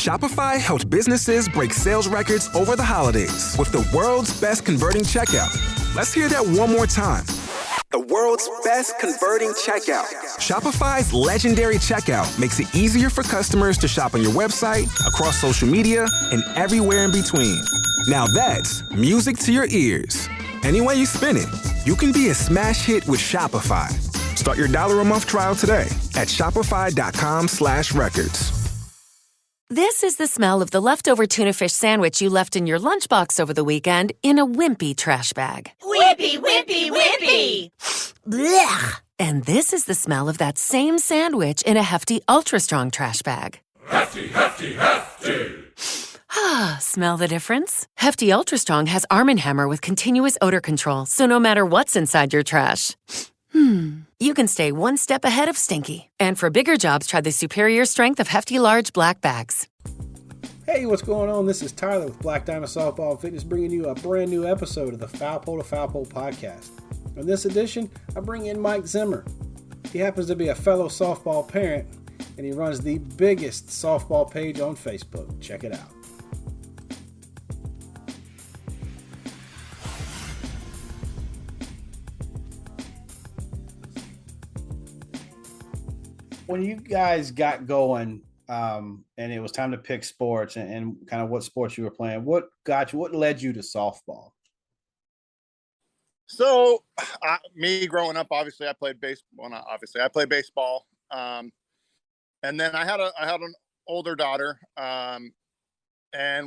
Shopify helps businesses break sales records over the holidays with the world's best converting checkout. Let's hear that one more time. The world's best converting checkout. Shopify's legendary checkout makes it easier for customers to shop on your website, across social media, and everywhere in between. Now that's music to your ears. Any way you spin it, you can be a smash hit with Shopify. Start your $1 a month trial today at shopify.com/records. This is the smell of the leftover tuna fish sandwich you left in your lunchbox over the weekend in a wimpy trash bag. Wimpy, wimpy, wimpy! Blech! And this is the smell of that same sandwich in a hefty, ultra-strong trash bag. Hefty, hefty, hefty! Ah, smell the difference? Hefty Ultra Strong has Arm & Hammer with continuous odor control, so no matter what's inside your trash, you can stay one step ahead of stinky. And for bigger jobs, try the superior strength of Hefty Large Black Bags. Hey, what's going on? This is Tyler with Black Diamond Softball and Fitness, bringing you a brand new episode of the Foul Pole to Foul Pole podcast. On this edition, I bring in Mike Zimmer. He happens to be a fellow softball parent, and he runs the biggest softball page on Facebook. Check it out. When you guys got going, and it was time to pick sports and kind of what sports you were playing, what led you to softball? So, me growing up, obviously, I played baseball. Well, not obviously, I played baseball. And then I had an older daughter, and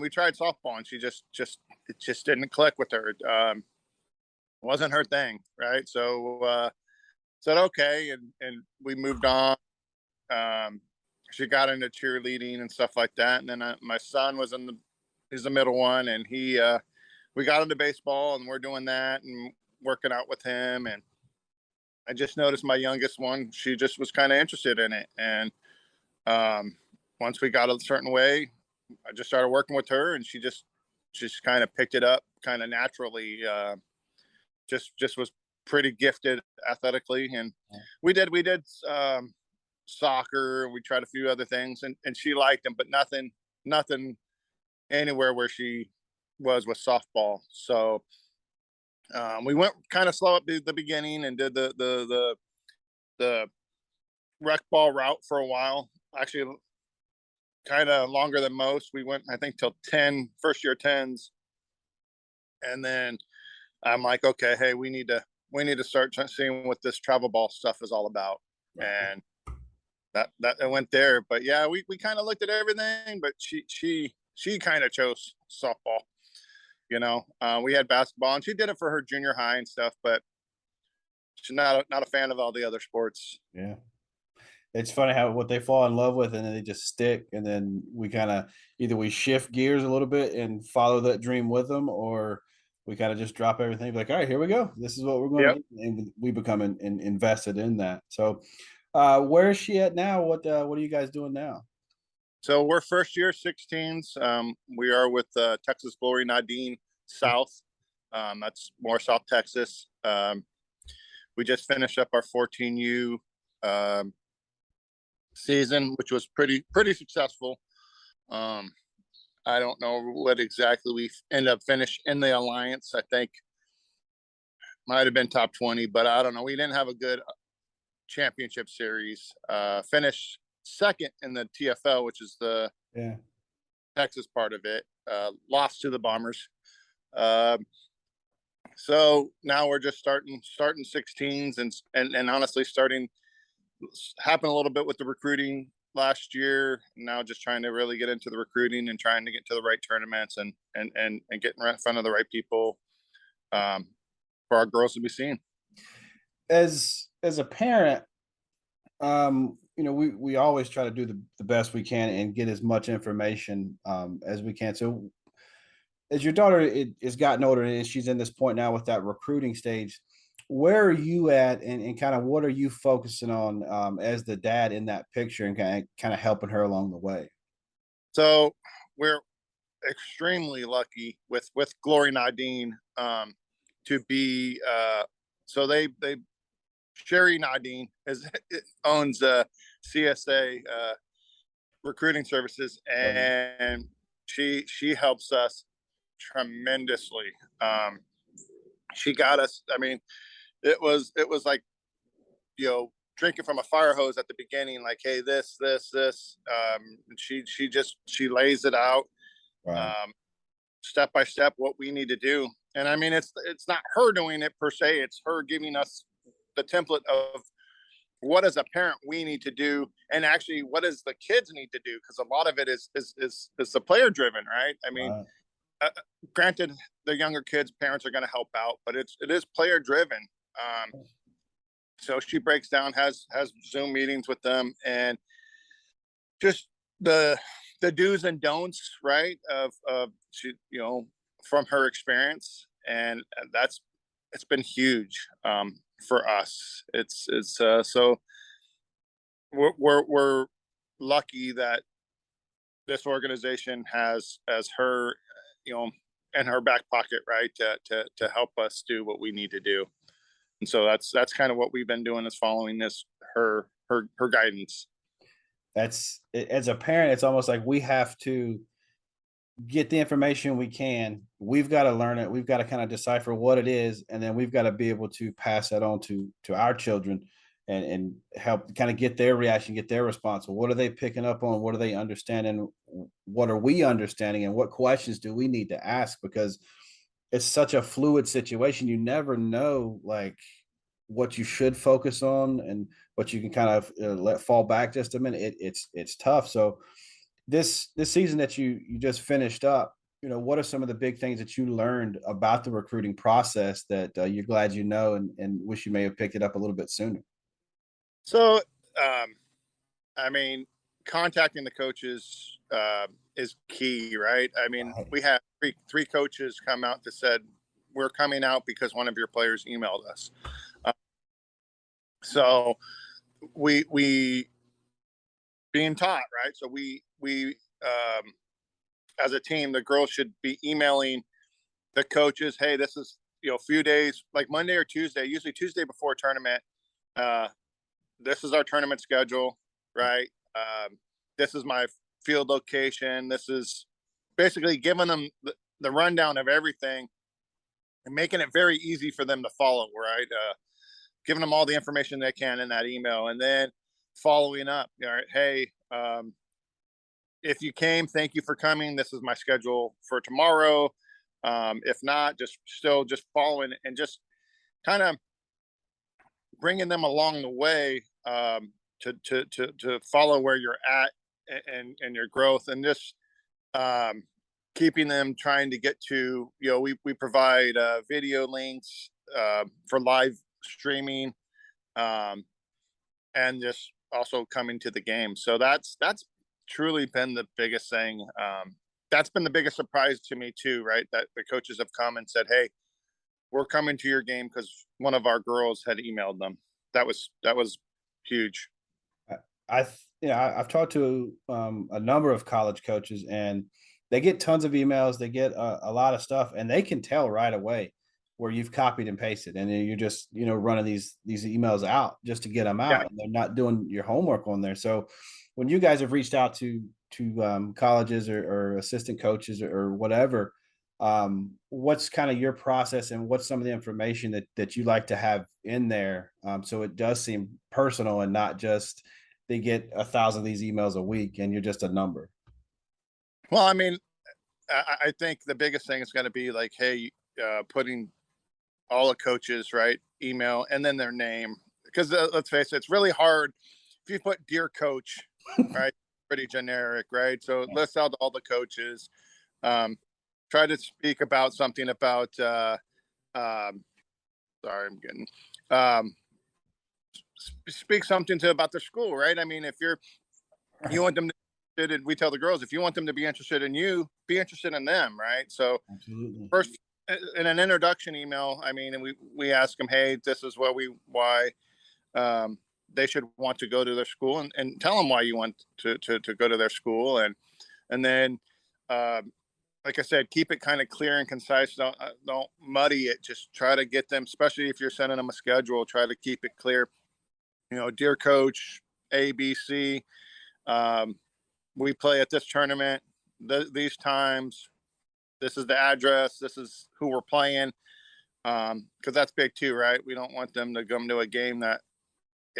we tried softball, and she just didn't click with her. It wasn't her thing, right? So, said okay, and we moved on. She got into cheerleading and stuff like that. And then my son he's the middle one, and we got into baseball, and we're doing that and working out with him. And I just noticed my youngest one, she just was kind of interested in it. And, once we got a certain way, I just started working with her, and she just kind of picked it up kind of naturally. Just was pretty gifted athletically. And we did, soccer, we tried a few other things, and she liked them, but nothing anywhere where she was with softball. So we went kind of slow at the beginning and did the rec ball route for a while, actually kind of longer than most. We went, I think, till first year 10s, and then I'm like, okay, hey, we need to start seeing what this travel ball stuff is all about. And that went there. But yeah, we kind of looked at everything, but she kind of chose softball. We had basketball, and she did it for her junior high and stuff, but she's not a fan of all the other sports. Yeah. It's funny how what they fall in love with, and then they just stick. And then we kind of either we shift gears a little bit and follow that dream with them, or we kind of just drop everything. Like, all right, here we go. This is what we're going to do. And we become invested in that. So where is she at now? What are you guys doing now? So we're first year 16s. We are with Texas Glory Nadine South. That's more South Texas. We just finished up our 14U season, which was pretty successful. I don't know what exactly we ended up finished in the alliance. I think might have been top 20, but I don't know. We didn't have a good championship series. Finished second in the TFL, which is the Texas part of it. Lost to the Bombers. So now we're just starting 16s and honestly happened a little bit with the recruiting last year. Now just trying to really get into the recruiting and trying to get to the right tournaments and get in front of the right people for our girls to be seen. As a parent, we always try to do the best we can and get as much information as we can. So as your daughter is gotten older and she's in this point now with that recruiting stage, where are you at and kind of what are you focusing on as the dad in that picture and kind of helping her along the way? So we're extremely lucky with Glory Nadine to be so they Sherry Nadine owns CSA recruiting services, and she helps us tremendously. She got us. I mean, it was like, drinking from a fire hose at the beginning. Like, hey, this. She lays it out, Right. step by step what we need to do. And I mean, it's not her doing it per se. It's her giving us the template of what as a parent we need to do, and actually what does the kids need to do, because a lot of it is the player driven, right? I mean, granted, the younger kids parents are going to help out, but it is player driven. So she breaks down, has Zoom meetings with them, and just the do's and don'ts, right, of she, from her experience, and it's been huge for us. It's so we're lucky that this organization has her, in her back pocket, right, to help us do what we need to do. And so that's kind of what we've been doing, is following her guidance. As a parent, it's almost like we have to get the information we can. We've got to learn it. We've got to kind of decipher what it is, and then we've got to be able to pass that on to our children and help kind of get their reaction, get their response. What are they picking up on? What are they understanding? What are we understanding? And what questions do we need to ask? Because it's such a fluid situation. You never know, like, what you should focus on and what you can kind of let fall back just a minute. It's tough. So this season that you just finished up, what are some of the big things that you learned about the recruiting process that you're glad and wish you may have picked it up a little bit sooner? So, I mean, contacting the coaches is key, right? I mean, we had three coaches come out that said, we're coming out because one of your players emailed us. So we being taught, right? So we as a team, the girls should be emailing the coaches, hey, this is, a few days, like Monday or Tuesday, usually Tuesday before a tournament. This is our tournament schedule, right? This is my field location. This is basically giving them the rundown of everything and making it very easy for them to follow, right? Giving them all the information they can in that email, and then following up. All right, hey, if you came, thank you for coming. This is my schedule for tomorrow. If not, just following and just kind of bringing them along the way to follow where you're at and your growth, and just keeping them trying to get to, we provide video links for live streaming, and just also coming to the game. So that's truly been the biggest thing. That's been the biggest surprise to me too, right? That the coaches have come and said, hey, we're coming to your game because one of our girls had emailed them. That was huge. I've talked to a number of college coaches, and they get tons of emails. They get a lot of stuff, and they can tell right away where you've copied and pasted, and then you're just running these emails out just to get them out, Yeah. and they're not doing your homework on there. So when you guys have reached out to colleges or assistant coaches or whatever, what's kind of your process, and what's some of the information that you like to have in there, so it does seem personal and not just they get 1,000 of these emails a week and you're just a number? Well, I mean, I think the biggest thing is going to be like, hey, putting all the coaches, right, email and then their name, because let's face it, it's really hard if you put dear coach, right? Pretty generic, right? So list out all the coaches. Try to speak about something about sorry, I'm getting speak something about their school, right? I mean, if you want them to, we tell the girls, if you want them to be interested in you, be interested in them, right? So Absolutely. first, in an introduction email, I mean, and we ask them, hey, this is why they should want to go to their school, and tell them why you want to go to their school, and then like I said, keep it kind of clear and concise. Don't muddy it. Just try to get them, especially if you're sending them a schedule, try to keep it clear. Dear coach, ABC, we play at this tournament, these times, this is the address, this is who we're playing. Because that's big too, right? We don't want them to come to a game that,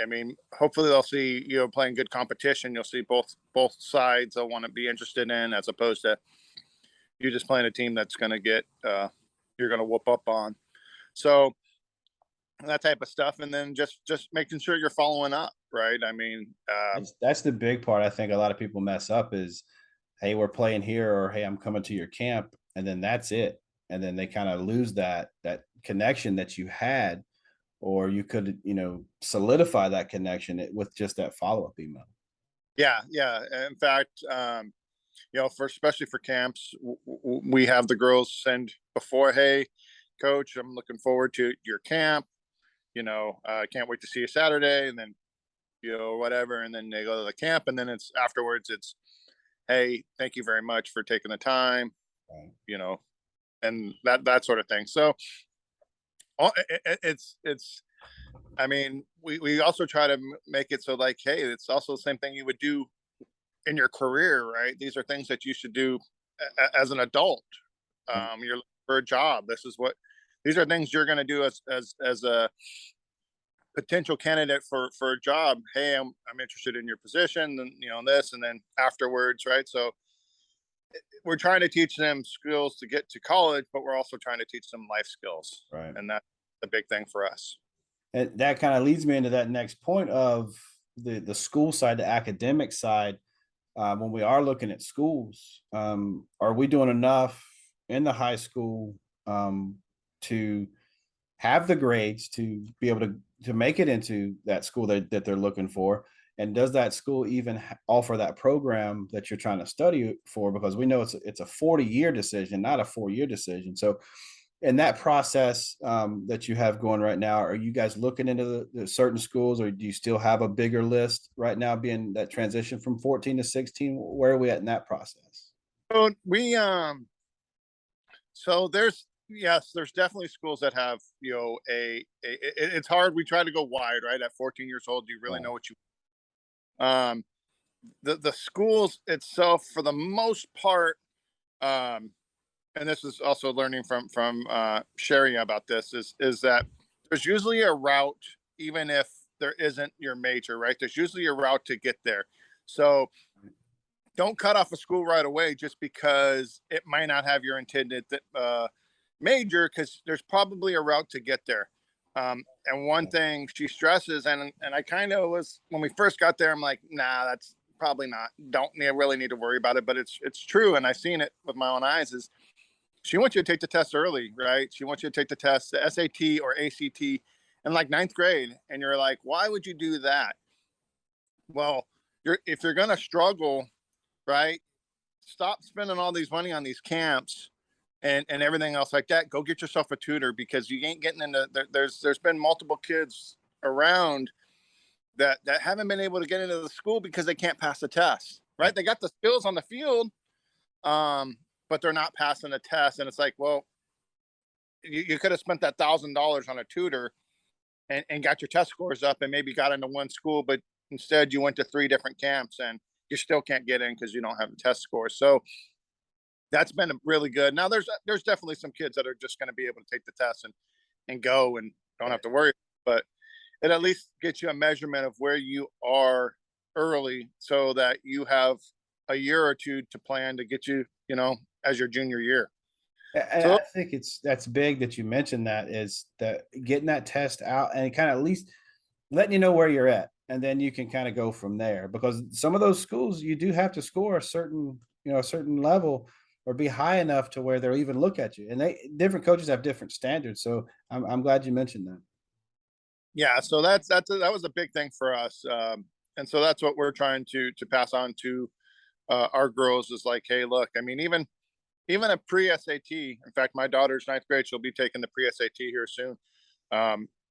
I mean, hopefully they'll see, playing good competition. You'll see both sides they'll want to be interested in, as opposed to you just playing a team that's going to get, you're going to whoop up on. So that type of stuff. And then just making sure you're following up, right? I mean, that's the big part. I think a lot of people mess up is, hey, we're playing here, or hey, I'm coming to your camp, and then that's it. And then they kind of lose that connection that you had, or you could, solidify that connection with just that follow-up email. Yeah. In fact, especially for camps, we have the girls send before, hey, coach, I'm looking forward to your camp. I can't wait to see you Saturday, and then, whatever. And then they go to the camp, and then afterwards, hey, thank you very much for taking the time, right. And that sort of thing. So I mean, we also try to make it so, like, hey, it's also the same thing you would do in your career, right? These are things that you should do as an adult. You're looking for a job. These are things you're going to do as a potential candidate for a job. Hey, I'm interested in your position, and this, and then afterwards, right? So we're trying to teach them skills to get to college, but we're also trying to teach them life skills, right? And that's the big thing for us. And that kind of leads me into that next point of the school side, the academic side. When we are looking at schools, are we doing enough in the high school to have the grades to be able to make it into that school that they're looking for? And does that school even offer that program that you're trying to study for? Because we know it's a 40-year decision, not a 4-year decision. So in that process that you have going right now, are you guys looking into the certain schools, or do you still have a bigger list right now, being that transition from 14 to 16? Where are we at in that process? So there's definitely schools that have, it's hard. We try to go wide, right? At 14 years old, you really know what you the schools itself, for the most part, and this is also learning from Sherry about this, is that there's usually a route, even if there isn't your major, right? There's usually a route to get there. So don't cut off a school right away just because it might not have your intended major, because there's probably a route to get there. And one thing she stresses, and I kind of was, when we first got there, I'm like, nah, that's probably not, really need to worry about it. But it's true. And I've seen it with my own eyes, is she wants you to take the test early, right? She wants you to take the test, the SAT or ACT, in like 9th grade. And you're like, why would you do that? Well, if you're going to struggle, right, stop spending all these money on these camps and everything else like that. Go get yourself a tutor, because you ain't getting into, there's been multiple kids around that haven't been able to get into the school because they can't pass the test, right? They got the skills on the field, but they're not passing the test. And it's like, well, you could have spent that $1,000 on a tutor and got your test scores up and maybe got into one school, but instead you went to 3 different camps and you still can't get in because you don't have the test scores. So that's been really good. Now there's definitely some kids that are just going to be able to take the test and go and don't have to worry, but it at least gets you a measurement of where you are early, so that you have a year or two to plan to get you, as your junior year. And I think that's big that you mentioned that, is that getting that test out and kind of at least letting you know where you're at, and then you can kind of go from there. Because some of those schools, you do have to score a certain level, or be high enough to where they'll even look at you. And different coaches have different standards. So I'm glad you mentioned that. Yeah. So that was a big thing for us. And so that's what we're trying to pass on to our girls, is like, hey, look, I mean, even a pre-SAT, in fact, my daughter's 9th grade, she'll be taking the pre-SAT here soon,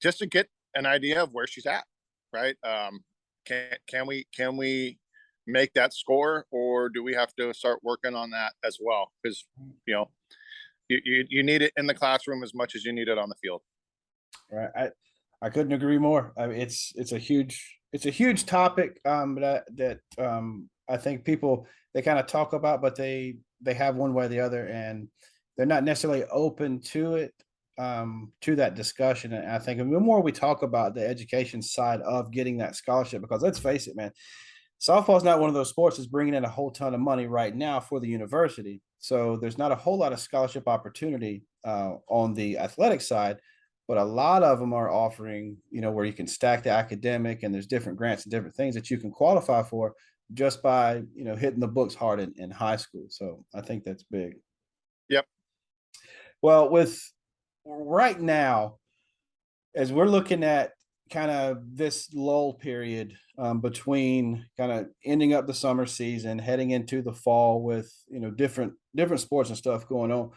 just to get an idea of where she's at, right? Can we make that score, or do we have to start working on that as well? Because you need it in the classroom as much as you need it on the field. Right. I couldn't agree more. I mean, it's a huge topic that I think people, they kind of talk about, but they have one way or the other, and they're not necessarily open to it, to that discussion. And I think the more we talk about the education side of getting that scholarship, because let's face it, man, softball is not one of those sports that's bringing in a whole ton of money right now for the university. So there's not a whole lot of scholarship opportunity on the athletic side, but a lot of them are offering, where you can stack the academic, and there's different grants and different things that you can qualify for just by, hitting the books hard in high school. So I think that's big. Yep. Well, with right now, as we're looking at kind of this lull period between kind of ending up the summer season, heading into the fall with different sports and stuff going on,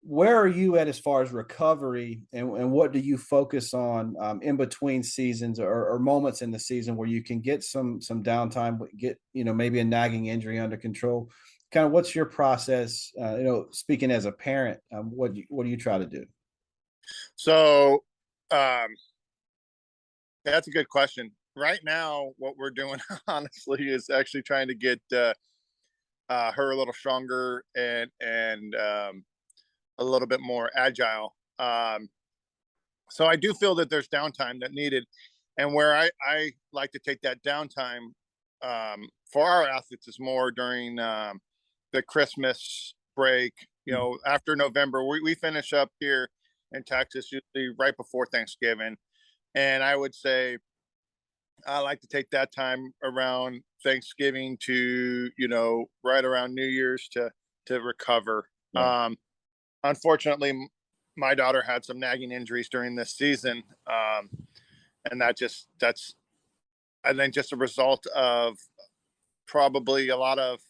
where are you at as far as recovery, and what do you focus on in between seasons, or moments in the season where you can get some downtime, get maybe a nagging injury under control? Kind of what's your process? Speaking as a parent, what do you try to do? So that's a good question. Right now, what we're doing, honestly, is actually trying to get her a little stronger and a little bit more agile. So I do feel that there's downtime that needed, and where I like to take that downtime for our athletes is more during the Christmas break. After November, we finish up here in Texas usually right before Thanksgiving. And I would say I like to take that time around Thanksgiving to, right around New Year's to recover. Yeah. Unfortunately, my daughter had some nagging injuries during this season. And that's, I think, just a result of probably a lot of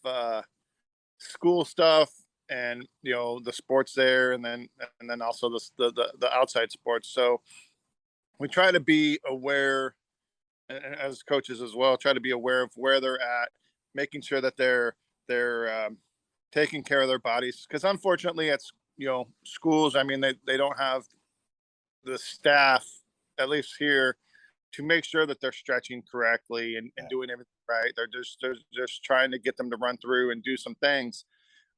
school stuff and, the sports there, and then also the outside sports. So we try to be aware, and as coaches as well, try to be aware of where they're at, making sure that they're taking care of their bodies. Because unfortunately, it's schools. I mean, they don't have the staff, at least here, to make sure that they're stretching correctly and doing everything right. They're just trying to get them to run through and do some things.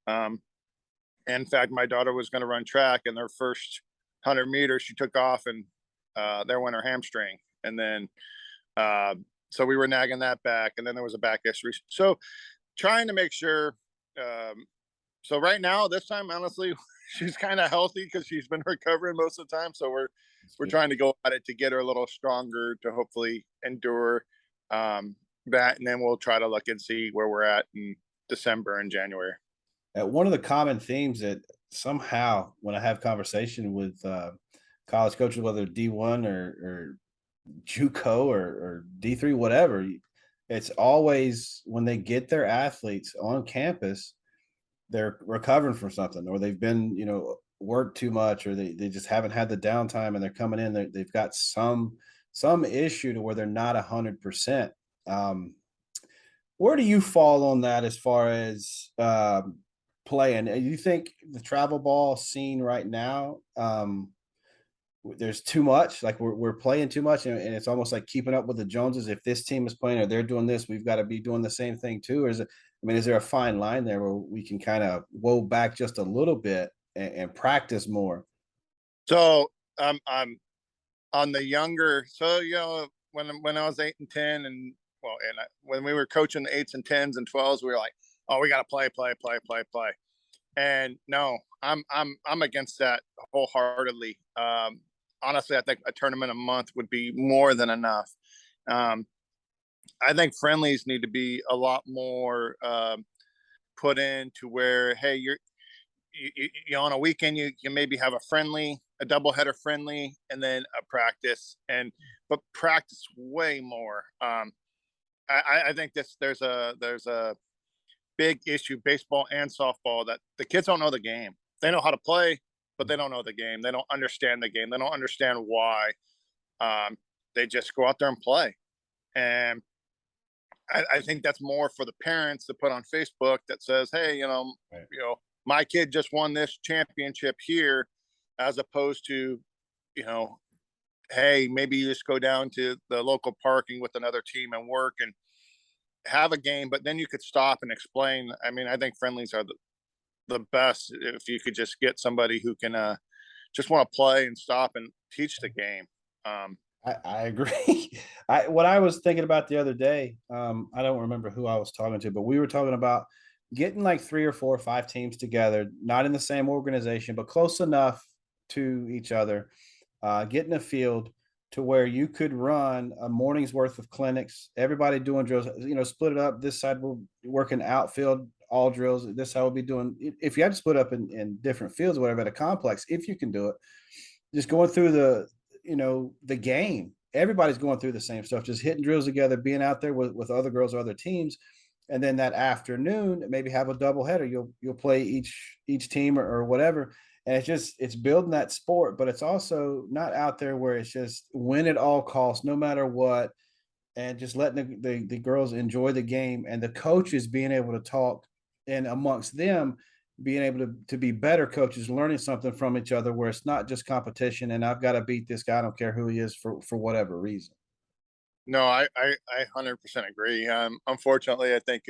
In fact, my daughter was going to run track, and their first 100 meters, she took off, and there went her hamstring. And then, so we were nagging that back, and then there was a back issue. So trying to make sure. So right now, this time, honestly, she's kind of healthy because she's been recovering most of the time. So we're trying to go at it to get her a little stronger to hopefully endure that. And then we'll try to look and see where we're at in December and January. One of the common themes that somehow when I have conversation with college coaches, whether D1 or JUCO or D3, whatever, it's always when they get their athletes on campus, they're recovering from something, or they've been, worked too much, or they just haven't had the downtime, and they're coming in, they've got some issue to where they're not 100%. Where do you fall on that as far as playing? Do you think the travel ball scene right now, there's too much, like we're playing too much, and it's almost like keeping up with the Joneses? If this team is playing or they're doing this, we've got to be doing the same thing too? Or is there a fine line there where we can kind of roll back just a little bit and practice more? So I'm on the younger. So when I was 8 and 10, and when we were coaching the 8s and 10s and 12s, we were like, oh, we got to play. And no, I'm against that wholeheartedly. Honestly, I think a tournament a month would be more than enough. I think friendlies need to be a lot more put in to where, hey, you on a weekend, you maybe have a friendly, a doubleheader friendly, and then a practice, but practice way more. I think there's a big issue, baseball and softball, that the kids don't know the game. They know how to play, but they don't know the game. They don't understand the game. They don't understand why. They just go out there and play. And I think that's more for the parents to put on Facebook that says, hey, my kid just won this championship here, as opposed to, hey, maybe you just go down to the local parking with another team and work. have a game, but then you could stop and explain. I mean, I think friendlies are the best if you could just get somebody who can just want to play and stop and teach the game. I agree. What I was thinking about the other day, I don't remember who I was talking to, but we were talking about getting like 3 or 4 or 5 teams together, not in the same organization, but close enough to each other, getting a field to where you could run a morning's worth of clinics, everybody doing drills, split it up. This side will work in outfield, all drills. This side will be doing, if you have to split up in different fields or whatever at a complex, if you can do it, just going through the game. Everybody's going through the same stuff, just hitting drills together, being out there with other girls or other teams. And then that afternoon, maybe have a doubleheader. You'll play each team or whatever. And it's building that sport, but it's also not out there where it's just win at all costs, no matter what, and just letting the girls enjoy the game, and the coaches being able to talk, and amongst them being able to be better coaches, learning something from each other, where it's not just competition and I've got to beat this guy, I don't care who he is, for whatever reason. No, I 100% agree. Unfortunately, I think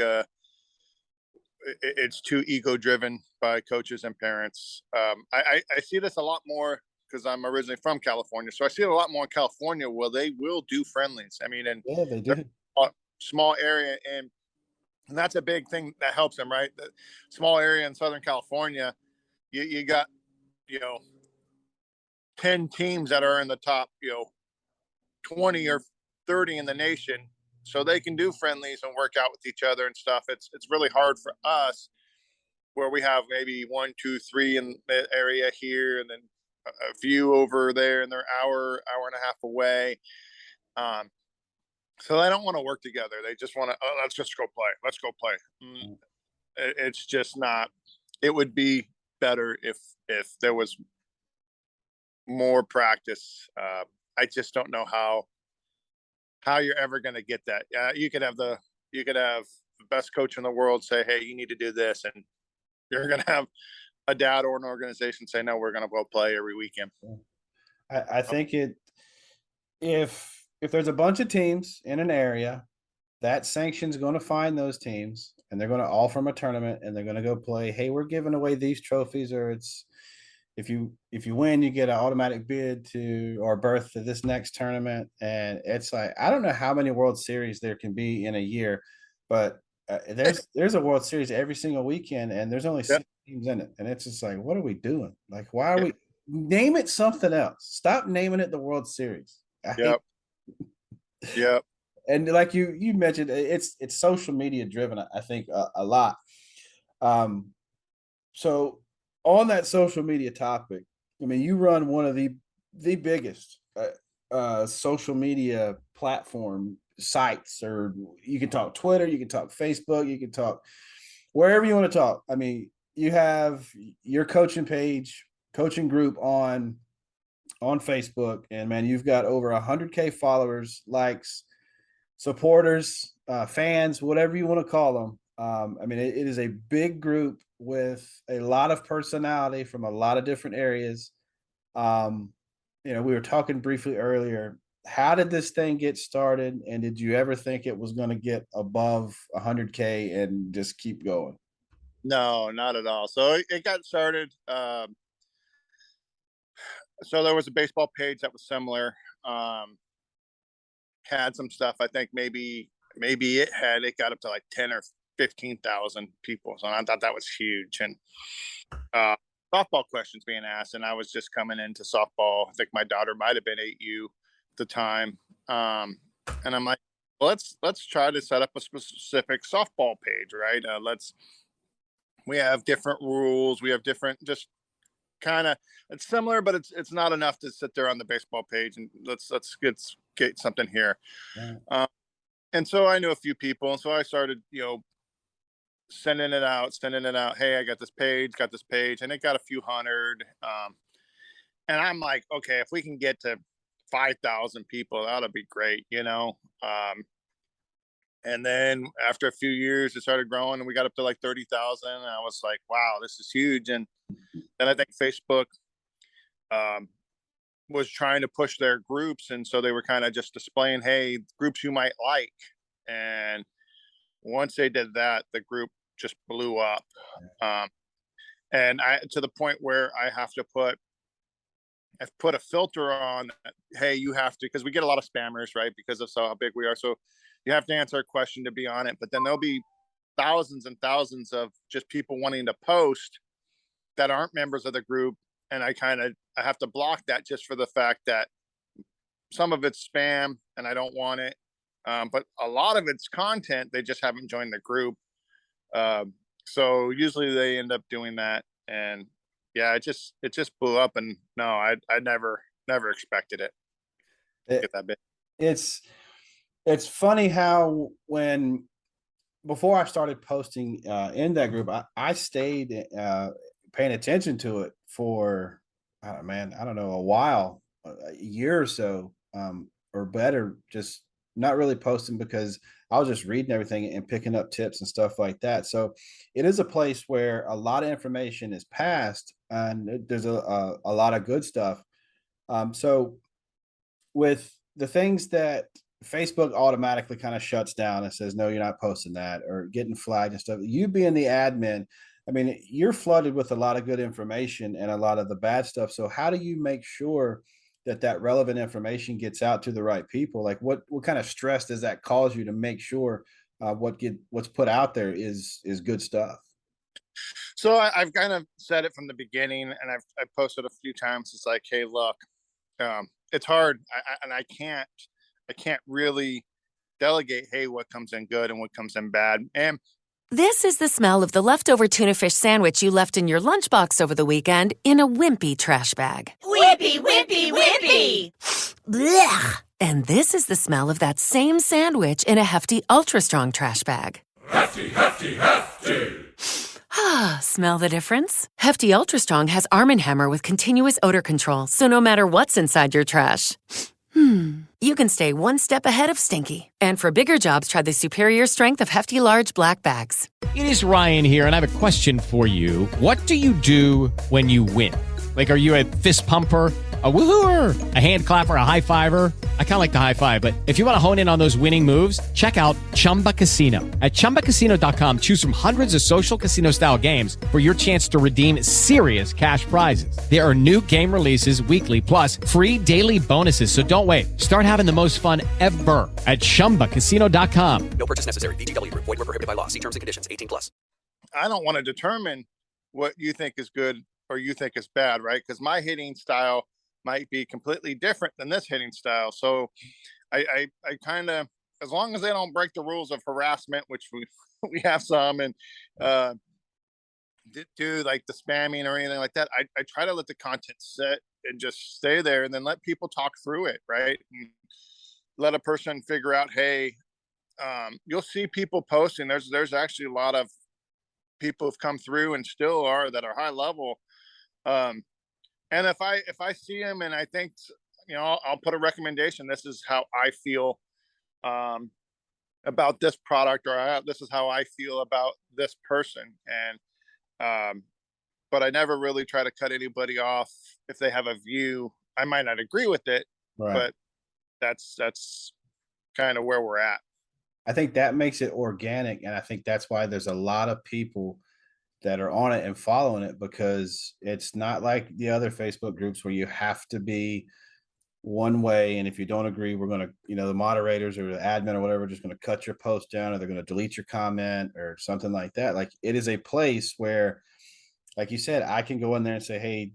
it's too ego driven by coaches and parents. I see this a lot more because I'm originally from California, so I see it a lot more in California where they will do friendlies. I mean, and Yeah, they do. Small area, and that's a big thing that helps them, right? The small area in Southern California, you got 10 teams that are in the top 20 or 30 in the nation, so they can do friendlies and work out with each other and stuff. It's really hard for us where we have maybe 1, 2, 3 in the area here, and then a few over there, and they're hour and a half away. So they don't want to work together. They just want to, let's just go play. Let's go play. It's just not. It would be better if there was more practice. I just don't know how you're ever going to get that. You could have the best coach in the world say, hey, you need to do this, and you're going to have a dad or an organization say, no, we're going to go play every weekend. I think if there's a bunch of teams in an area, that sanction's going to find those teams, and they're going to all from a tournament, and they're going to go play. Hey, we're giving away these trophies, or it's if you win, you get an automatic bid to or berth to this next tournament. And it's like, I don't know how many World Series there can be in a year, but there's a World Series every single weekend, and there's only 6 teams in it. And it's just like, what are we doing? Like, why are we name it something else? Stop naming it the World Series. Yep. And like you mentioned, it's social media driven, I think, a lot. So on that social media topic, I mean, you run one of the biggest social media platform sites, or you can talk Twitter, you can talk Facebook, you can talk wherever you want to talk. I mean, you have your coaching page, coaching group on Facebook, and man, you've got over 100K followers, likes, supporters, fans, whatever you want to call them. I mean, it is a big group with a lot of personality from a lot of different areas. We were talking briefly earlier. How did this thing get started, and did you ever think it was going to get above 100K and just keep going? No, not at all. So it got started. So there was a baseball page that was similar. Had some stuff. I think maybe it got up to like 10 or 15,000 people. So I thought that was huge. And softball questions being asked, and I was just coming into softball. I think my daughter might have been 8U at the time. And I'm like, well, let's try to set up a specific softball page, right? We have different rules. We have different, just kind of, it's similar, but it's not enough to sit there on the baseball page and let's get something here. Right. And so I knew a few people, and so I started, sending it out. Hey, I got this page, and it got a few hundred. And I'm like, okay, if we can get to 5,000 people, that'll be great, And then after a few years, it started growing, and we got up to like 30,000. And I was like, wow, this is huge. And then I think Facebook was trying to push their groups. And so they were kind of just displaying, hey, groups you might like. And once they did that, the group just blew up. And to the point where I've put a filter on that, hey, you have to, because we get a lot of spammers, right? Because of how big we are. So you have to answer a question to be on it. But then there'll be thousands and thousands of just people wanting to post that aren't members of the group. And I have to block that just for the fact that some of it's spam and I don't want it. But a lot of it's content. They just haven't joined the group. So usually they end up doing that. And yeah, it just blew up. And no, I never expected it to get that big. It's funny how before I started posting in that group, I stayed paying attention to it for, I don't know, a while, a year or so, or better, just not really posting because I was just reading everything and picking up tips and stuff like that. So it is a place where a lot of information is passed and there's a lot of good stuff. So with the things that Facebook automatically kind of shuts down and says, no, you're not posting that, or getting flagged and stuff, you being the admin, I mean, you're flooded with a lot of good information and a lot of the bad stuff. So how do you make sure that relevant information gets out to the right people? Like what kind of stress does that cause you to make sure what's put out there is good stuff? So I've kind of said it from the beginning, and I've posted a few times. It's like, hey, look, it's hard, I can't really delegate, hey, what comes in good and what comes in bad. And This is the smell of the leftover tuna fish sandwich you left in your lunchbox over the weekend in a wimpy trash bag. Wimpy, wimpy, wimpy! Blech! And this is the smell of that same sandwich in a hefty, ultra-strong trash bag. Hefty, hefty, hefty! Ah, smell the difference? Hefty Ultra Strong has Arm & Hammer with continuous odor control, so no matter what's inside your trash, you can stay one step ahead of stinky. And for bigger jobs, try the superior strength of Hefty Large Black Bags. It is Ryan here, and I have a question for you. What do you do when you win? Like, are you a fist pumper, a woohooer, a hand clapper, a high fiver? I kind of like the high five, but if you want to hone in on those winning moves, check out Chumba Casino. At ChumbaCasino.com, choose from hundreds of social casino-style games for your chance to redeem serious cash prizes. There are new game releases weekly, plus free daily bonuses. So don't wait. Start having the most fun ever at ChumbaCasino.com. No purchase necessary. VGW. Void where prohibited by law. See terms and conditions. 18+. I don't want to determine what you think is good or you think is bad, right? Because my hitting style might be completely different than this hitting style. So I kind of, as long as they don't break the rules of harassment, which we have some, and do like the spamming or anything like that, I try to let the content sit and just stay there and then let people talk through it, right? And let a person figure out, hey, you'll see people posting. There's actually a lot of people have come through and still are that are high level. And if I see them and I think, I'll put a recommendation. This is how I feel about this product, or this is how I feel about this person. And but I never really try to cut anybody off if they have a view. I might not agree with it, right, but that's kind of where we're at. I think that makes it organic, and I think that's why there's a lot of people that are on it and following it, because it's not like the other Facebook groups where you have to be one way, and if you don't agree, we're going to, the moderators or the admin or whatever, just going to cut your post down, or they're going to delete your comment or something like that. Like, it is a place where, like you said, I can go in there and say, hey,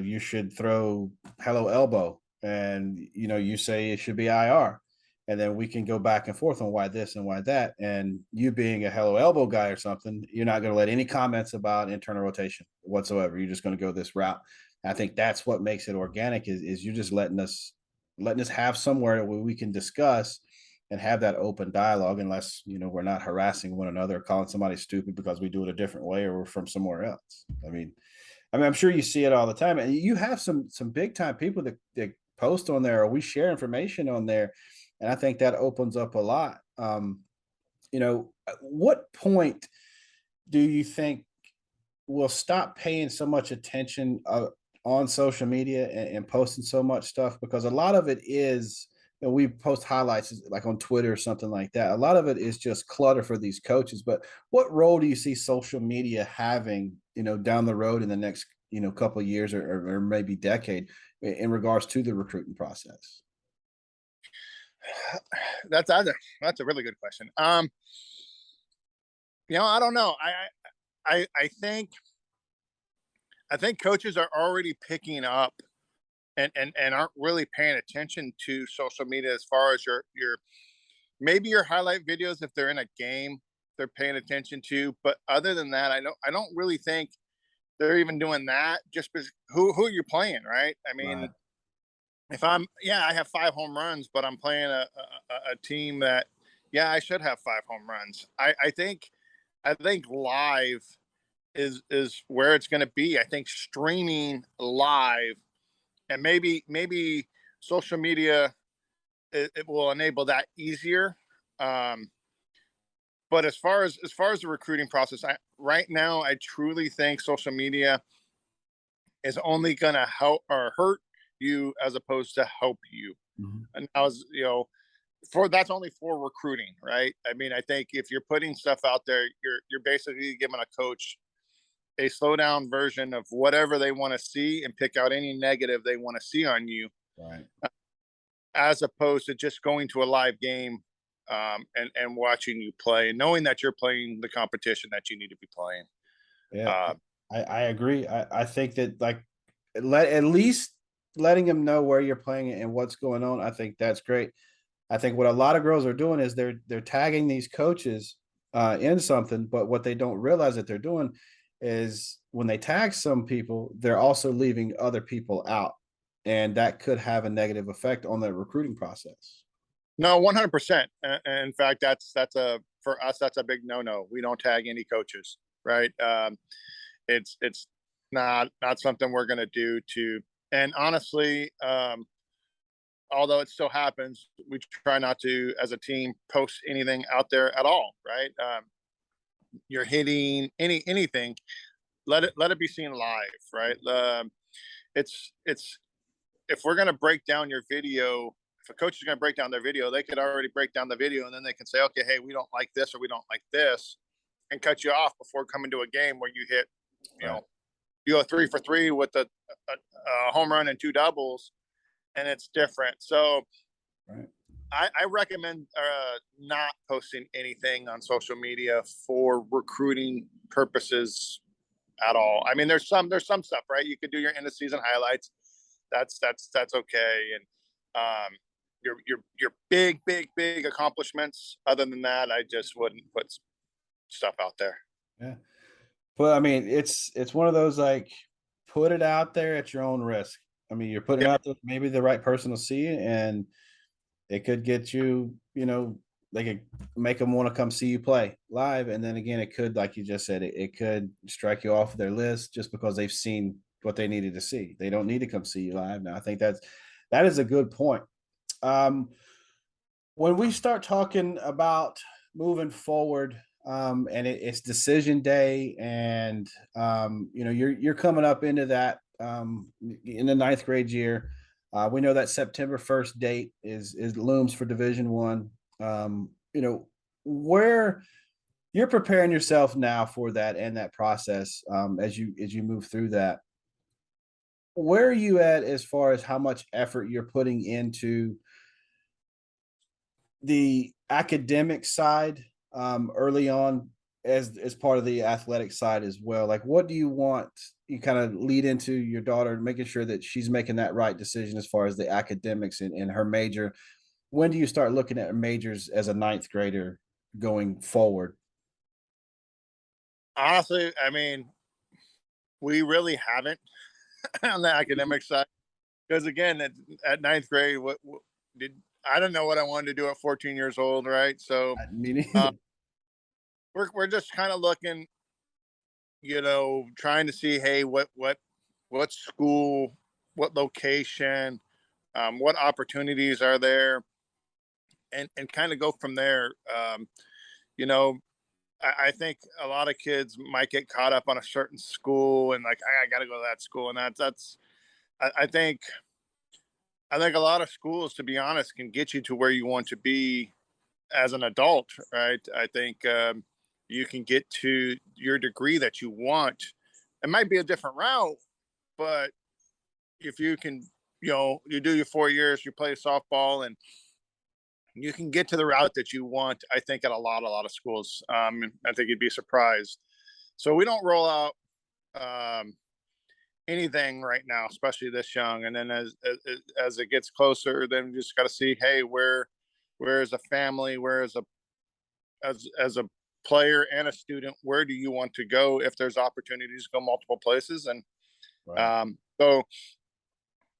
you should throw hello elbow, and you say it should be IR. And then we can go back and forth on why this and why that. And you being a hello elbow guy or something, you're not going to let any comments about internal rotation whatsoever. You're just going to go this route. And I think that's what makes it organic is you're just letting us have somewhere where we can discuss and have that open dialogue, unless, we're not harassing one another or calling somebody stupid because we do it a different way or we're from somewhere else. I mean, I'm sure you see it all the time. And you have some big time people that post on there, or we share information on there. And I think that opens up a lot. What point do you think we'll stop paying so much attention on social media and posting so much stuff? Because a lot of it is we post highlights like on Twitter or something like that. A lot of it is just clutter for these coaches. But what role do you see social media having, down the road in the next, couple of years or maybe decade in regards to the recruiting process? That's a really good question. I don't know. I think coaches are already picking up and aren't really paying attention to social media as far as your maybe your highlight videos if they're in a game they're paying attention to, but other than that, I don't really think they're even doing that. Just because who you're playing, right? I mean, Right. if I have 5 home runs, but I'm playing a team that, I should have 5 home runs. I think live is where it's going to be. I think streaming live, and maybe social media, it will enable that easier. But as far as the recruiting process, right now I truly think social media is only going to help or hurt you as opposed to help you. Mm-hmm. And that's only for recruiting, right? I mean, I think if you're putting stuff out there, you're basically giving a coach a slow down version of whatever they want to see and pick out any negative they want to see on you, Right. as opposed to just going to a live game and watching you play and knowing that you're playing the competition that you need to be playing. Yeah, I agree. I think that at least letting them know where you're playing and what's going on. I think that's great. I think what a lot of girls are doing is they're tagging these coaches in something, but what they don't realize that they're doing is when they tag some people, they're also leaving other people out, and that could have a negative effect on the recruiting process. No, 100%. In fact, that's for us, that's a big no-no. We don't tag any coaches, right? It's not something we're going to do and honestly, although it still happens, we try not to, as a team, post anything out there at all, right? You're hitting anything, let it be seen live, right? It's if we're going to break down your video, if a coach is going to break down their video, they could already break down the video and then they can say, okay, hey, we don't like this or we don't like this, and cut you off before coming to a game where you hit, you go 3 for 3 with a home run and 2 doubles, and it's different. So right. I recommend not posting anything on social media for recruiting purposes at all. I mean, there's some stuff, right? You could do your end of season highlights. That's okay. And your big accomplishments. Other than that, I just wouldn't put stuff out there. Yeah. But I mean, it's one of those, put it out there at your own risk. I mean, you're putting it out there, maybe the right person will see it, and it could get you, they could make them want to come see you play live. And then again, it could, like you just said, it could strike you off their list just because they've seen what they needed to see. They don't need to come see you live. Now, I think that is a good point. When we start talking about moving forward, and it's decision day, and you're coming up into that in the 9th grade year. We know that September 1st date is looms for Division I. Where you're preparing yourself now for that and that process, as you move through that. Where are you at as far as how much effort you're putting into the academic side early on as part of the athletic side as well? Like, what do you want? You kind of lead into your daughter, making sure that she's making that right decision as far as the academics in her major. When do you start looking at majors as a 9th grader going forward? Honestly, I mean, we really haven't on the academic side, because again, at 9th grade, I don't know what I wanted to do at 14 years old, right? So we're just kind of looking, trying to see, hey, what school, what location, what opportunities are there, and kind of go from there. I think a lot of kids might get caught up on a certain school and I got to go to that school, and that's I think I think a lot of schools, to be honest, can get you to where you want to be as an adult, right? I think you can get to your degree that you want. It might be a different route, but if you can, you do your 4 years, you play softball, and you can get to the route that you want. I think at a lot of schools. I think you'd be surprised. So we don't roll out anything right now, especially this young. And then as it gets closer, then we just got to see, hey, where is a family, where is a as a player and a student, where do you want to go if there's opportunities to go multiple places? And Right. so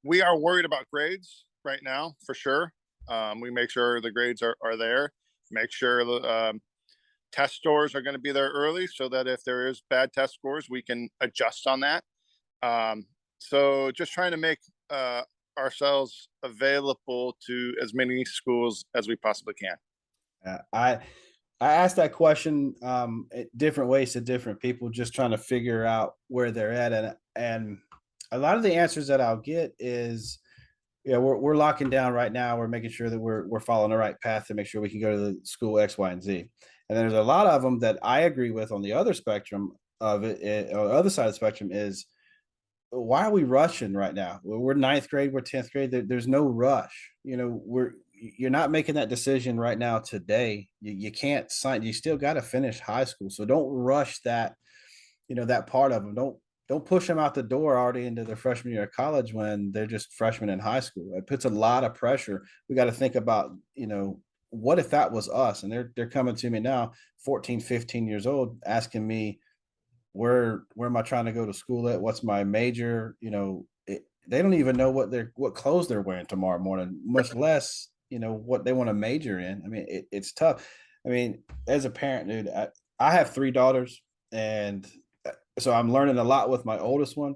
we are worried about grades right now for sure. We make sure the grades are there, make sure the test scores are going to be there early so that if there is bad test scores, we can adjust on that. So just trying to make ourselves available to as many schools as we possibly can. I asked that question different ways to different people, just trying to figure out where they're at, and a lot of the answers that I'll get is, yeah, we're locking down right now. We're making sure that we're following the right path to make sure we can go to the school X, Y, and Z. And there's a lot of them that I agree with on the other spectrum of it, or the other side of the spectrum is, why are we rushing right now? We're ninth grade, we're 10th grade. There's no rush. You're not making that decision right now today. You can't sign. You still got to finish high school. So don't rush that. That part of them. Don't push them out the door already into their freshman year of college when they're just freshmen in high school. It puts a lot of pressure. We got to think about, what if that was us? And they're coming to me now, 14, 15 years old, asking me, where am I trying to go to school at? What's my major? They don't even know what clothes they're wearing tomorrow morning, much less, what they want to major in. I mean, it's tough. I mean, as a parent, dude, I have 3 daughters, and so I'm learning a lot with my oldest one,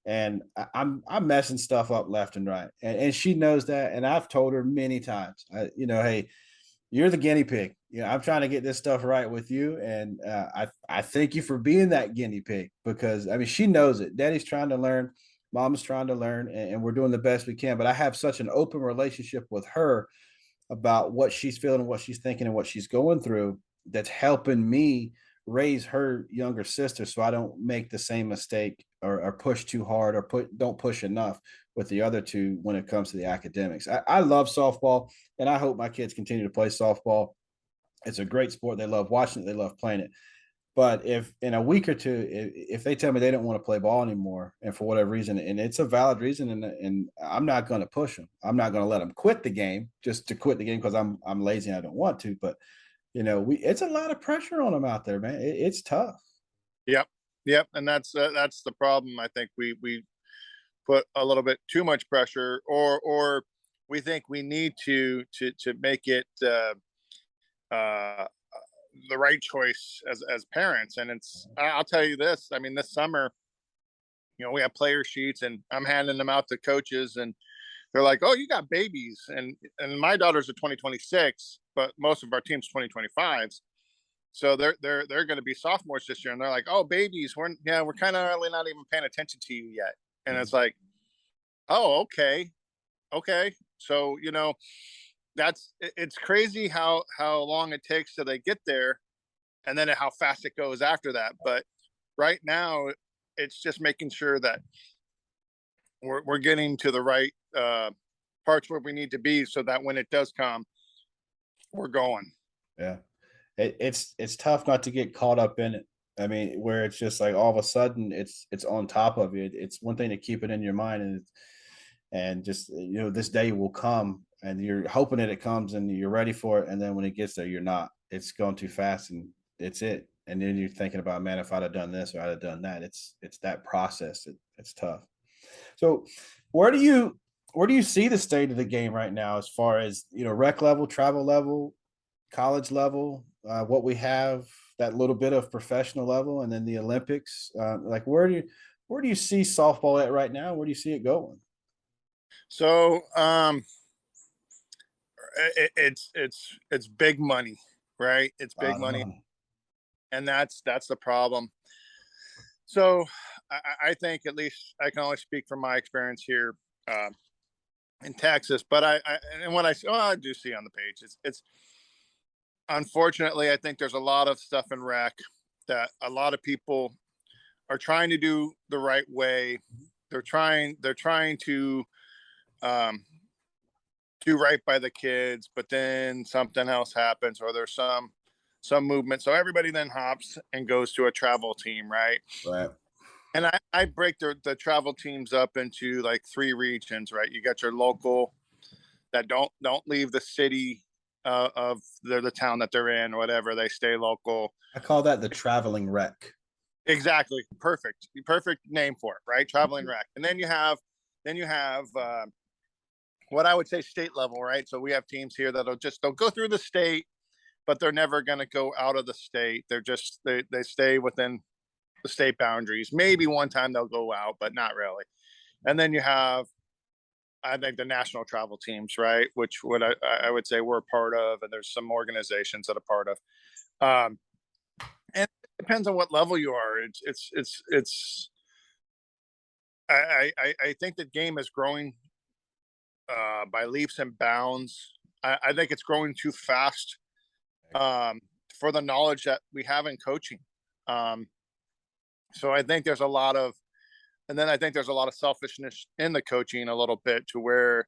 and I'm messing stuff up left and right, and she knows that, and I've told her many times, hey, you're the guinea pig. I'm trying to get this stuff right with you, and I thank you for being that guinea pig, because I mean, she knows it. Daddy's trying to learn, mom's trying to learn, and we're doing the best we can. But I have such an open relationship with her about what she's feeling, what she's thinking, and what she's going through, that's helping me raise her younger sister, so I don't make the same mistake, or push too hard, or don't push enough with the other two when it comes to the academics. I love softball, and I hope my kids continue to play softball. It's a great sport. They love watching it. They love playing it. But if in a week or two, if they tell me they don't want to play ball anymore, and for whatever reason, and it's a valid reason, and I'm not going to push them. I'm not going to let them quit the game just to quit the game because I'm lazy and I don't want to. But it's a lot of pressure on them out there, man. It's tough. Yep, and that's the problem. I think we put a little bit too much pressure, or we think we need to make it the right choice as parents. And I'll tell you this. I mean, this summer, we have player sheets, and I'm handing them out to coaches, and they're like, "Oh, you got babies," and my daughters are 2026, but most of our team's 2025s. So they're going to be sophomores this year, and they're like, "Oh, babies, we're kind of really not even paying attention to you yet." And it's like, "Oh, okay. So it's crazy how long it takes till they get there, and then how fast it goes after that. But right now, it's just making sure that we're getting to the right parts where we need to be, so that when it does come, we're going." Yeah. It's tough not to get caught up in it. I mean, where it's just like all of a sudden it's on top of you. It's one thing to keep it in your mind, and just this day will come, and you're hoping that it comes and you're ready for it, and then when it gets there, you're not. It's going too fast, and it's it. And then you're thinking about, man, if I'd have done this or I'd have done that. It's that process. It's tough. So where do you see the state of the game right now, as far as rec level, travel level, college level, what we have, that little bit of professional level, and then the Olympics? Like, where do you see softball at right now? Where do you see it going? So it's big money, right? It's A big lot of money, money. and that's the problem. So I think, at least I can only speak from my experience here. in Texas. But and what I do see on the page, it's unfortunately, I think there's a lot of stuff in rec that a lot of people are trying to do the right way. They're trying to do right by the kids, but then something else happens, or there's some movement. So everybody then hops and goes to a travel team, right? Right. And I break the travel teams up into like 3 regions, right? You got your local that don't leave the city of the town that they're in, or whatever. They stay local. I call that the traveling wreck. Exactly. Perfect name for it, right? Traveling rec. And then you have what I would say state level, right? So we have teams here they'll go through the state, but they're never going to go out of the state. They're just they stay within the state boundaries. Maybe one time they'll go out, but not really. And then you have, I think, the national travel teams, right? Which I would say we're a part of, and there's some organizations that are part of. And it depends on what level you are. I think the game is growing by leaps and bounds. I think it's growing too fast for the knowledge that we have in coaching. So I think there's a lot of, and then I think there's a lot of selfishness in the coaching a little bit, to where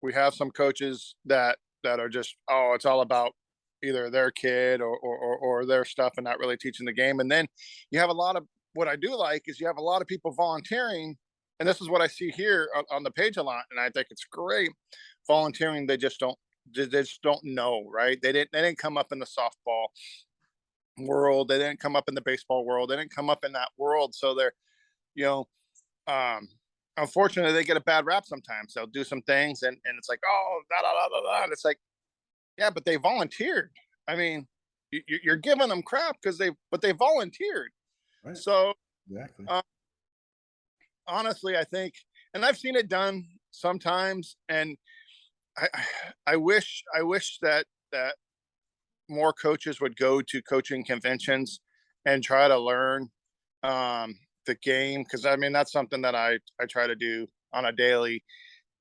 we have some coaches that are just, oh, it's all about either their kid or their stuff, and not really teaching the game. And then you have a lot of, what I do like is you have a lot of people volunteering, and this is what I see here on the page a lot, and I think it's great. Volunteering, they just don't know, right? They didn't come up in the softball world, they didn't come up in the baseball world, they didn't come up in that world. So they're, unfortunately, they get a bad rap sometimes. They'll do some things and it's like, oh, da, da, da, da, da. And it's like, yeah, but they volunteered. I mean, you're giving them crap because they volunteered. Right. So Exactly. Honestly, I think, and I've seen it done sometimes, and I wish that more coaches would go to coaching conventions and try to learn the game. Because I mean, that's something that I try to do on a daily,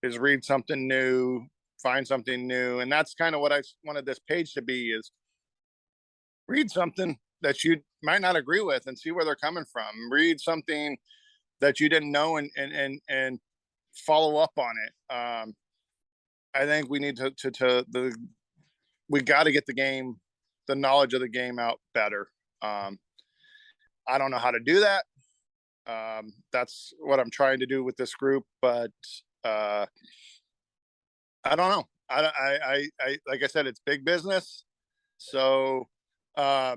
is read something new, find something new. And that's kind of what I wanted this page to be, is read something that you might not agree with and see where they're coming from. Read something that you didn't know and follow up on it. I think we need we got to get the knowledge of the game out better. I don't know how to do that. That's what I'm trying to do with this group, but I don't know. I like I said, it's big business. So I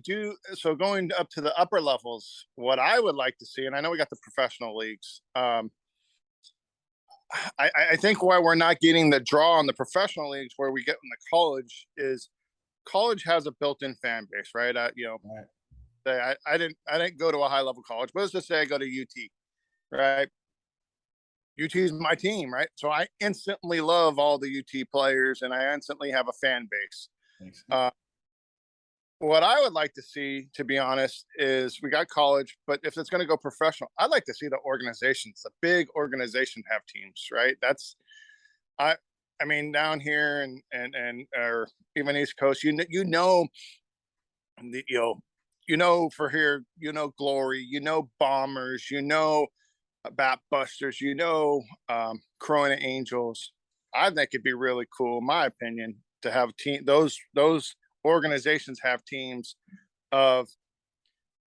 do. So going up to the upper levels, what I would like to see, and I know we got the professional leagues. I think why we're not getting the draw on the professional leagues where we get in the college is college has a built-in fan base, right? Right. I didn't go to a high level college, but let's just say I go to UT, right? UT is my team, right? So I instantly love all the UT players, and I instantly have a fan base. Thanks. What I would like to see, to be honest, is we got college, but if it's going to go professional, I'd like to see the organizations, the big organization, have teams, right? That's, I mean, down here and or even East Coast, for here, Glory, Bombers, Bat Busters, Corona Angels. I think it'd be really cool, in my opinion, to have those organizations have teams of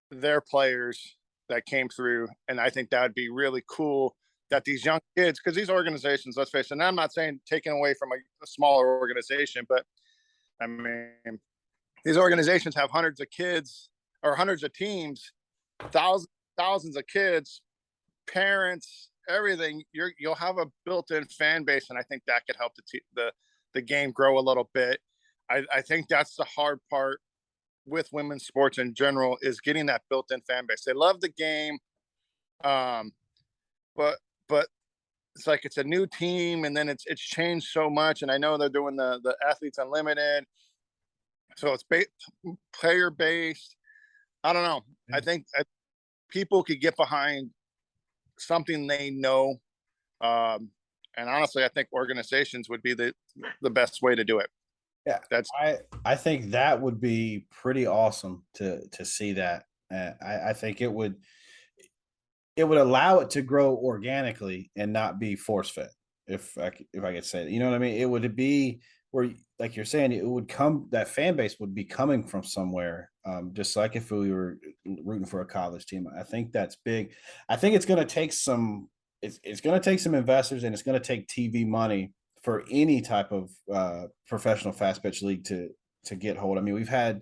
their players that came through. And I think that would be really cool, that these young kids, because these organizations, let's face it, and I'm not saying taking away from a smaller organization, but I mean, these organizations have hundreds of kids or hundreds of teams, thousands of kids, parents, everything. You'll have a built-in fan base, and I think that could help the game grow a little bit. I think that's the hard part with women's sports in general, is getting that built-in fan base. They love the game, but it's like it's a new team, and then it's changed so much. And I know they're doing the Athletes Unlimited, so it's player based. I don't know. I think people could get behind something they know And honestly, I think organizations would be the best way to do it. Yeah, I think that would be pretty awesome to see that. I think it would allow it to grow organically and not be force fed. If I could say that, you know what I mean? It would be where, like you're saying, it would come, that fan base would be coming from somewhere. Just like if we were rooting for a college team, I think that's big. I think it's going to take some. It's going to take some investors, and it's going to take TV money for any type of professional fast pitch league to get hold. I mean, we've had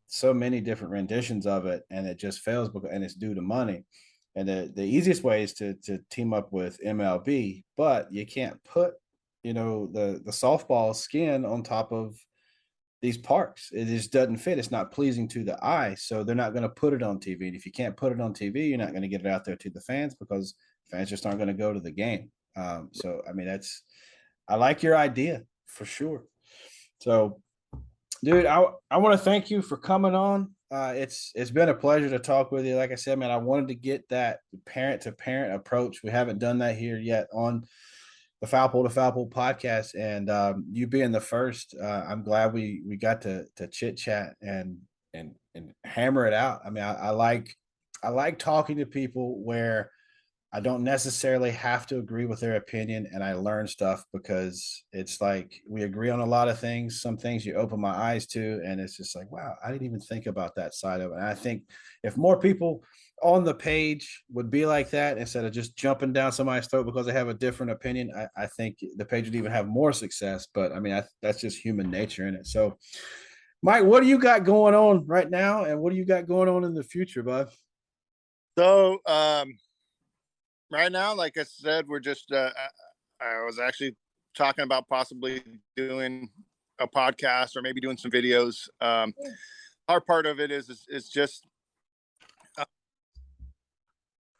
so many different renditions of it, and it just fails because, and it's due to money. And the easiest way is to team up with MLB, but you can't put, the softball skin on top of these parks. It just doesn't fit. It's not pleasing to the eye, so they're not going to put it on TV. And if you can't put it on TV, you're not going to get it out there to the fans because fans just aren't going to go to the game. So I mean, I like your idea for sure. So, dude, I want to thank you for coming on. It's been a pleasure to talk with you. Like I said, man, I wanted to get that parent to parent approach. We haven't done that here yet on the Foul Pole to Foul Pole podcast, and you being the first, I'm glad we got to chit chat and hammer it out. I mean, I like talking to people where I don't necessarily have to agree with their opinion, and I learn stuff because it's like we agree on a lot of things. Some things you open my eyes to, and it's just like, wow, I didn't even think about that side of it. And I think if more people on the page would be like that instead of just jumping down somebody's throat because they have a different opinion, I think the page would even have more success. But I mean, that's just human nature in it. So, Mike, what do you got going on right now, and what do you got going on in the future, bud? So, right now, like I said, we're just, I was actually talking about possibly doing a podcast or maybe doing some videos. Our part of it is just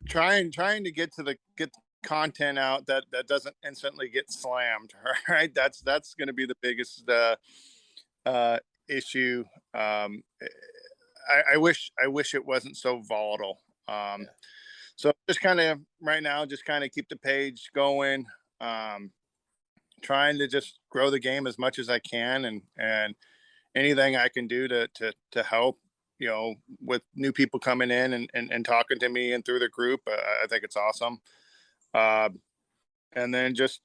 trying to get content out that doesn't instantly get slammed. Right. That's going to be the biggest, issue. I wish it wasn't so volatile. So just kind of right now, just kind of keep the page going, trying to just grow the game as much as I can, and anything I can do to help, with new people coming in and talking to me and through the group. I think it's awesome. And then just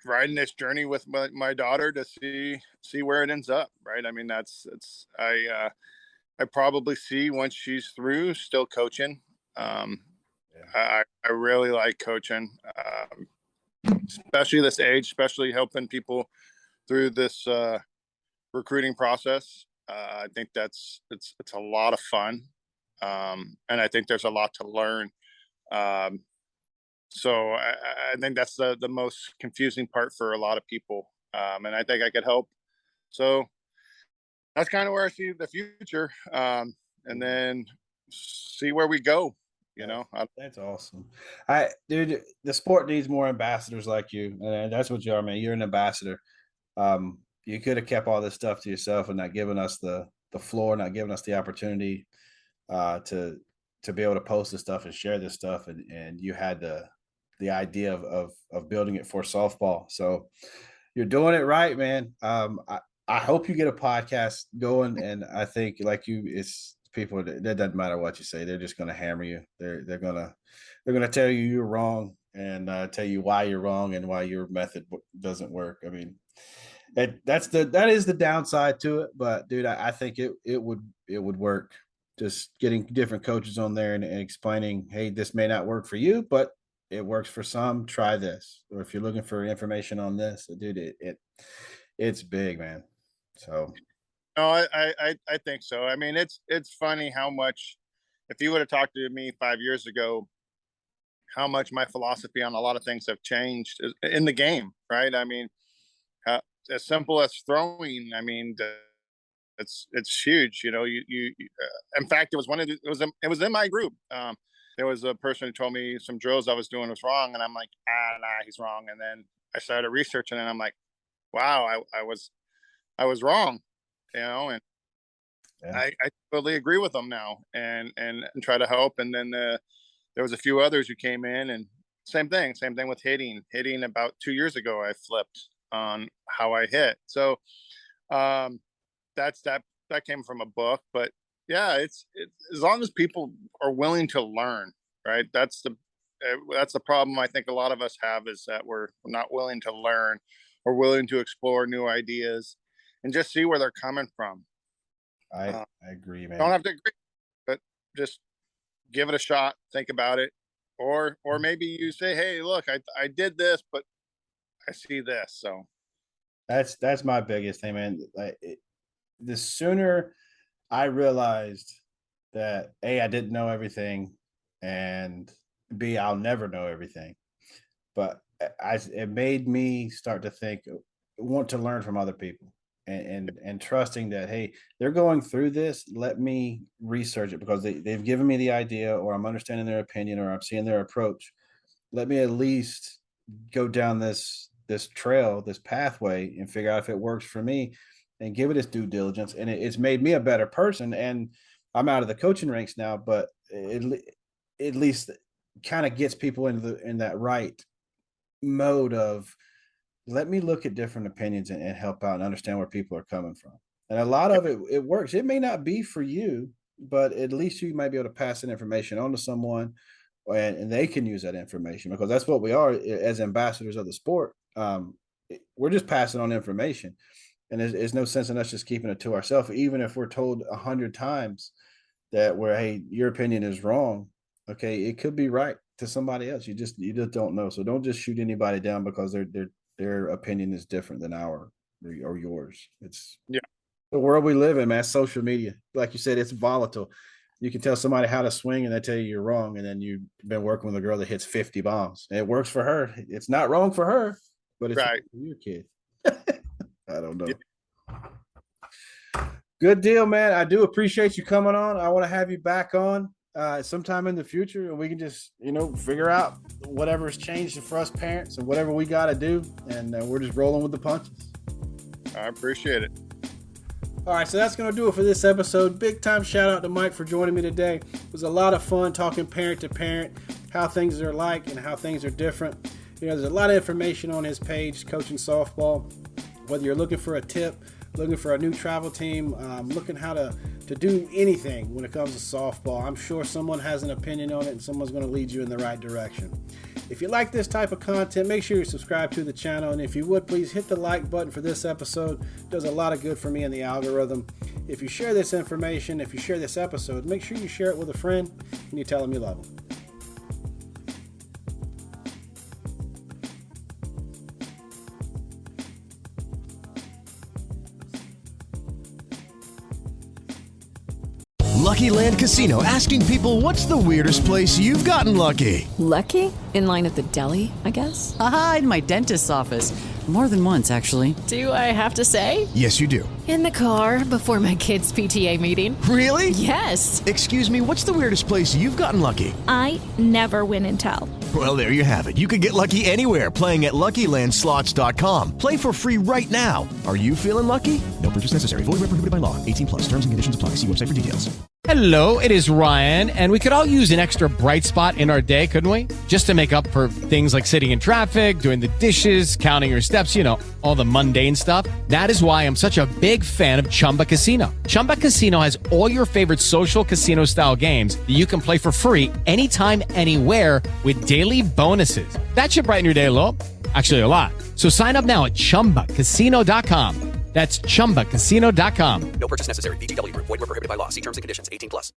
riding this journey with my daughter to see where it ends up. Right. I mean, I probably see once she's through still coaching. I really like coaching, especially this age, especially helping people through this recruiting process. I think it's a lot of fun, and I think there's a lot to learn. So I think that's the most confusing part for a lot of people, and I think I could help. So that's kind of where I see the future, and then see where we go. That's awesome. Dude, the sport needs more ambassadors like you, and that's what you are, man. You're an ambassador. You could have kept all this stuff to yourself and not given us the floor, not giving us the opportunity to be able to post this stuff and share this stuff, and you had the idea of building it for softball. So you're doing it right, man. I hope you get a podcast going, and I think like you, it's people that doesn't matter what you say, they're just going to hammer you. They're going to tell you you're wrong and tell you why you're wrong and why your method doesn't work. I mean, that is the downside to it, but dude, I think it would work. Just getting different coaches on there and explaining, hey, this may not work for you, but it works for some. Try this, or if you're looking for information on this, dude, it's big, man. So. No, I think so. I mean, it's funny how much, if you would have talked to me 5 years ago, how much my philosophy on a lot of things have changed in the game, right? I mean, as simple as throwing, I mean, it's huge. In fact, it was in my group. There was a person who told me some drills I was doing was wrong, and I'm like, nah, he's wrong. And then I started researching, and I'm like, wow, I was wrong. And yeah. I totally agree with them now and try to help. And then there was a few others who came in and Same thing with hitting. About 2 years ago, I flipped on how I hit. So that came from a book. But yeah, it's as long as people are willing to learn, right? That's the problem I think a lot of us have, is that we're not willing to learn or willing to explore new ideas and just see where they're coming from. I agree, man. Don't have to agree, but just give it a shot. Think about it. Or maybe you say, hey, look, I did this, but I see this. So that's my biggest thing, man. The sooner I realized that A, I didn't know everything, and B, I'll never know everything. But it made me start to want to learn from other people, and trusting that, hey, they're going through this. Let me research it, because they've given me the idea, or I'm understanding their opinion, or I'm seeing their approach. Let me at least go down this trail, this pathway, and figure out if it works for me, and give it its due diligence. And it's made me a better person. And I'm out of the coaching ranks now, but it at least kind of gets people in that right mode of, let me look at different opinions and help out and understand where people are coming from. And a lot of it works. It may not be for you, but at least you might be able to pass that information on to someone, and they can use that information, because that's what we are as ambassadors of the sport. We're just passing on information, and there's no sense in us just keeping it to ourselves, even if we're told 100 times that hey, your opinion is wrong. Okay, it could be right to somebody else. You just don't know. So don't just shoot anybody down because their opinion is different than ours or yours. It's the world we live in, man. Social media, like you said, it's volatile. You can tell somebody how to swing and they tell you you're wrong, and then you've been working with a girl that hits 50 bombs. And it works for her. It's not wrong for her, but it's right for your kid. I don't know. Good deal, man. I do appreciate you coming on. I want to have you back on sometime in the future, and we can just, figure out whatever's changed for us parents and whatever we got to do. And we're just rolling with the punches. I appreciate it. All right, so that's going to do it for this episode. Big time shout out to Mike for joining me today. It was a lot of fun talking parent to parent, how things are like and how things are different. There's a lot of information on his page, Coaching Softball. Whether you're looking for a tip, looking for a new travel team, looking how to do anything when it comes to softball, I'm sure someone has an opinion on it, and someone's going to lead you in the right direction. If you like this type of content, make sure you subscribe to the channel, and if you would, please hit the like button for this episode. It does a lot of good for me in the algorithm. If you share this information, if you share this episode, make sure you share it with a friend and you tell them you love them. Lucky Land Casino, asking people, what's the weirdest place you've gotten lucky? Lucky? In line at the deli, I guess? Aha, in my dentist's office. More than once, actually. Do I have to say? Yes, you do. In the car before my kids' PTA meeting. Really? Yes. Excuse me, what's the weirdest place you've gotten lucky? I never win and tell. Well, there you have it. You can get lucky anywhere, playing at LuckyLandSlots.com. Play for free right now. Are you feeling lucky? No purchase necessary. Void where prohibited by law. 18+. Terms and conditions apply. See website for details. Hello, it is Ryan, and we could all use an extra bright spot in our day, couldn't we? Just to make up for things like sitting in traffic, doing the dishes, counting your steps, all the mundane stuff. That is why I'm such a big fan of Chumba Casino. Chumba Casino has all your favorite social casino-style games that you can play for free anytime, anywhere with daily bonuses. That should brighten your day a little. Actually, a lot. So sign up now at ChumbaCasino.com. That's ChumbaCasino.com. No purchase necessary. VGW Group. Void where prohibited by law. See terms and conditions. 18+.